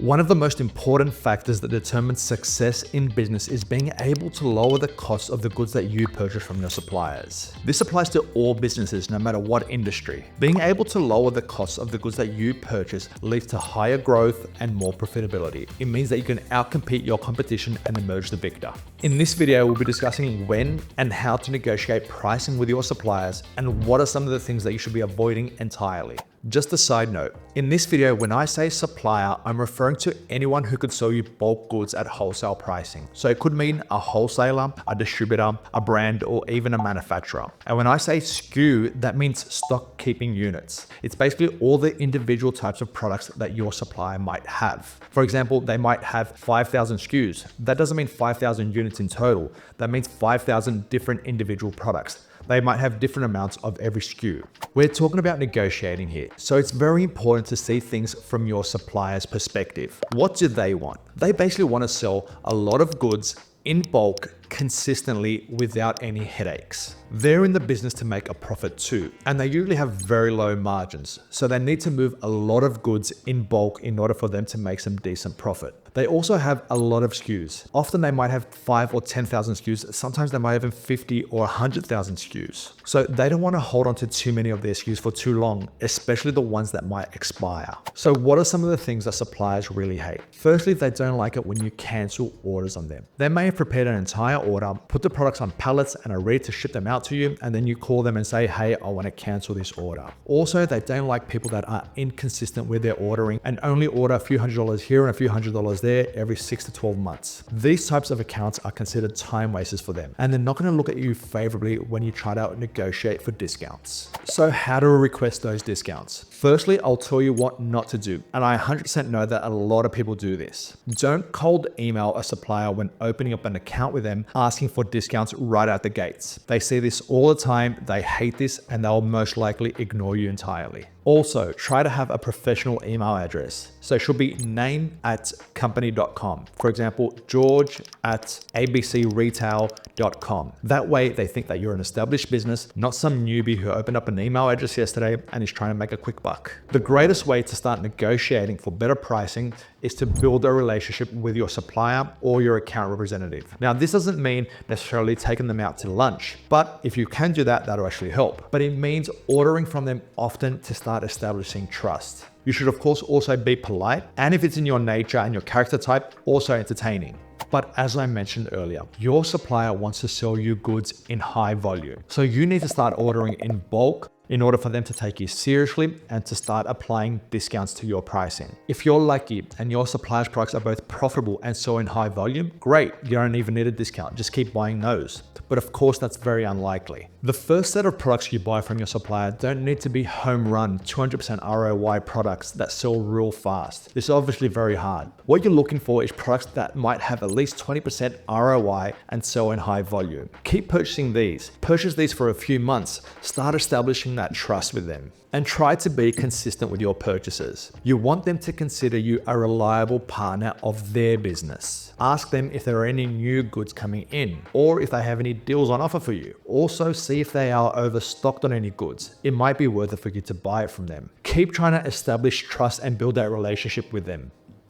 One of the most important factors that determines success in business is being able to lower the cost of the goods that you purchase from your suppliers. This applies to all businesses, no matter what industry. Being able to lower the cost of the goods that you purchase leads to higher growth and more profitability. It means that you can outcompete your competition and emerge the victor. In this video, we'll be discussing when and how to negotiate pricing with your suppliers and what are some of the things that you should be avoiding entirely. Just a side note, in this video, when I say supplier, I'm referring to anyone who could sell you bulk goods at wholesale pricing. So it could mean a wholesaler, a distributor, a brand, or even a manufacturer. And when I say SKU, that means stock keeping units. It's basically all the individual types of products that your supplier might have. For example, they might have 5,000 SKUs. That doesn't mean 5,000 units in total. That means 5,000 different individual products. They might have different amounts of every SKU. We're talking about negotiating here, so it's very important to see things from your supplier's perspective. What do they want? They basically want to sell a lot of goods in bulk consistently without any headaches. They're in the business to make a profit too, and they usually have very low margins, so they need to move a lot of goods in bulk in order for them to make some decent profit. They also have a lot of SKUs. Often they might have 5 or 10,000 SKUs. Sometimes they might have 50 or 100,000 SKUs. So they don't want to hold on to too many of their SKUs for too long, especially the ones that might expire. So what are some of the things that suppliers really hate? Firstly, they don't like it when you cancel orders on them. They may have prepared an entire order, put the products on pallets and are ready to ship them out to you, and then you call them and say, hey, I want to cancel this order. Also, they don't like people that are inconsistent with their ordering and only order a few $100s here and a few $100s there every 6 to 12 months. These types of accounts are considered time wasters for them, and they're not going to look at you favorably when you try to negotiate for discounts. So how to request those discounts? Firstly, I'll tell you what not to do, and I 100% know that a lot of people do this. Don't cold email a supplier when opening up an account with them asking for discounts right out the gates. They see this all the time, they hate this, and they'll most likely ignore you entirely. Also, try to have a professional email address. So it should be name@company.com. For example, george@abcretail.com. That way they think that you're an established business, not some newbie who opened up an email address yesterday and is trying to make a quick buck. The greatest way to start negotiating for better pricing is to build a relationship with your supplier or your account representative. Now, this doesn't mean necessarily taking them out to lunch, but if you can do that, that'll actually help. But it means ordering from them often to start establishing trust. You should of course also be polite, and if it's in your nature and your character type, also entertaining. But as I mentioned earlier, your supplier wants to sell you goods in high volume. So you need to start ordering in bulk in order for them to take you seriously and to start applying discounts to your pricing. If you're lucky and your supplier's products are both profitable and so in high volume, great, you don't even need a discount, just keep buying those. But of course, that's very unlikely. The first set of products you buy from your supplier don't need to be home run, 200% ROI products that sell real fast. This is obviously very hard. What you're looking for is products that might have at least 20% ROI and sell in high volume. Keep purchasing these. Purchase these for a few months. Start establishing that trust with them. And try to be consistent with your purchases. You want them to consider you a reliable partner of their business. Ask them if there are any new goods coming in, or if they have any deals on offer for you. Also, see if they are overstocked on any goods. It might be worth it for you to buy it from them. Keep trying to establish trust and build that relationship with them.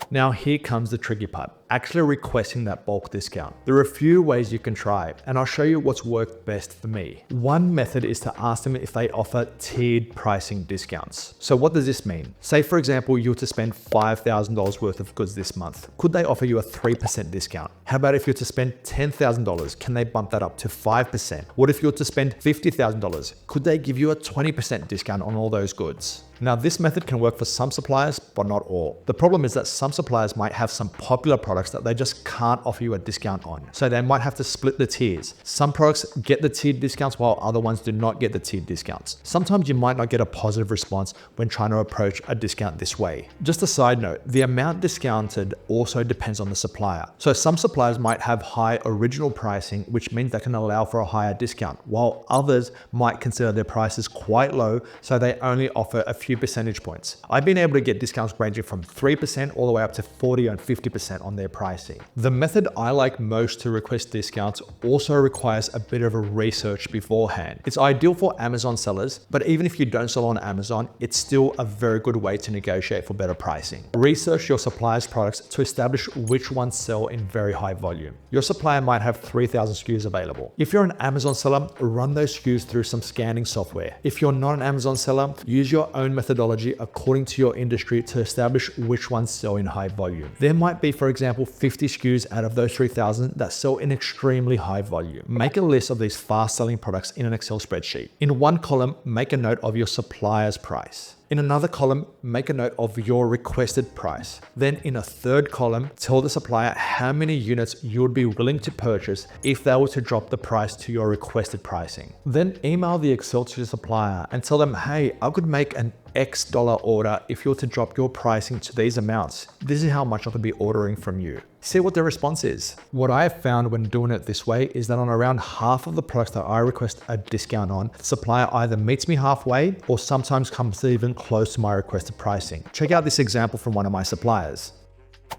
Now here comes the tricky part, actually requesting that bulk discount. There are a few ways you can try, and I'll show you what's worked best for me. One method is to ask them if they offer tiered pricing discounts. So what does this mean? Say for example, you were to spend $5,000 worth of goods this month. Could they offer you a 3% discount? How about if you're to spend $10,000? Can they bump that up to 5%? What if you're to spend $50,000? Could they give you a 20% discount on all those goods? Now, this method can work for some suppliers, but not all. The problem is that some suppliers might have some popular products that they just can't offer you a discount on. So they might have to split the tiers. Some products get the tiered discounts while other ones do not get the tiered discounts. Sometimes you might not get a positive response when trying to approach a discount this way. Just a side note, the amount discounted also depends on the supplier. So some suppliers might have high original pricing, which means they can allow for a higher discount, while others might consider their prices quite low, so they only offer a few percentage points. I've been able to get discounts ranging from 3% all the way up to 40 and 50% on their pricing. The method I like most to request discounts also requires a bit of a research beforehand. It's ideal for Amazon sellers, but even if you don't sell on Amazon, it's still a very good way to negotiate for better pricing. Research your supplier's products to establish which ones sell in very high volume. Your supplier might have 3,000 SKUs available. If you're an Amazon seller, run those SKUs through some scanning software. If you're not an Amazon seller, use your own methodology according to your industry to establish which ones sell in high volume. There might be, for example, 50 SKUs out of those 3,000 that sell in extremely high volume. Make a list of these fast-selling products in an Excel spreadsheet. In one column, make a note of your supplier's price. In another column, make a note of your requested price. Then in a third column, tell the supplier how many units you would be willing to purchase if they were to drop the price to your requested pricing. Then email the Excel to the supplier and tell them, hey, I could make an X dollar order if you were to drop your pricing to these amounts. This is how much I could be ordering from you. See what their response is. What I have found when doing it this way is that on around half of the products that I request a discount on, the supplier either meets me halfway or sometimes comes even close to my requested pricing. Check out this example from one of my suppliers.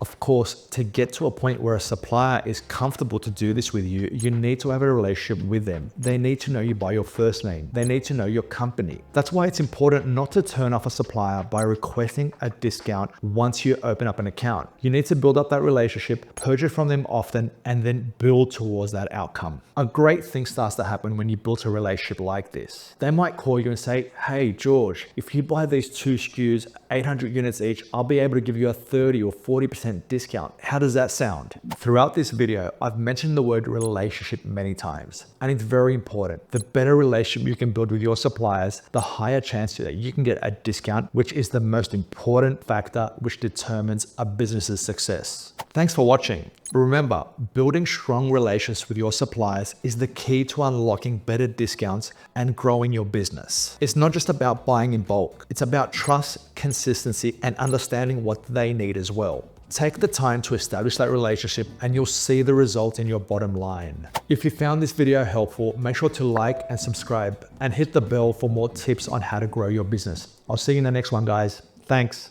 Of course, to get to a point where a supplier is comfortable to do this with you, you need to have a relationship with them. They need to know you by your first name. They need to know your company. That's why it's important not to turn off a supplier by requesting a discount once you open up an account. You need to build up that relationship, purchase from them often, and then build towards that outcome. A great thing starts to happen when you build a relationship like this. They might call you and say, hey, George, if you buy these 2 SKUs, 800 units each, I'll be able to give you a 30 or 40% discount. How does that sound? Throughout this video, I've mentioned the word relationship many times, and it's very important. The better relationship you can build with your suppliers, the higher chance that you can get a discount, which is the most important factor which determines a business's success. Thanks for watching. Remember, building strong relations with your suppliers is the key to unlocking better discounts and growing your business. It's not just about buying in bulk. It's about trust, consistency, and understanding what they need as well. Take the time to establish that relationship and you'll see the result in your bottom line. If you found this video helpful, make sure to like and subscribe and hit the bell for more tips on how to grow your business. I'll see you in the next one, guys. Thanks.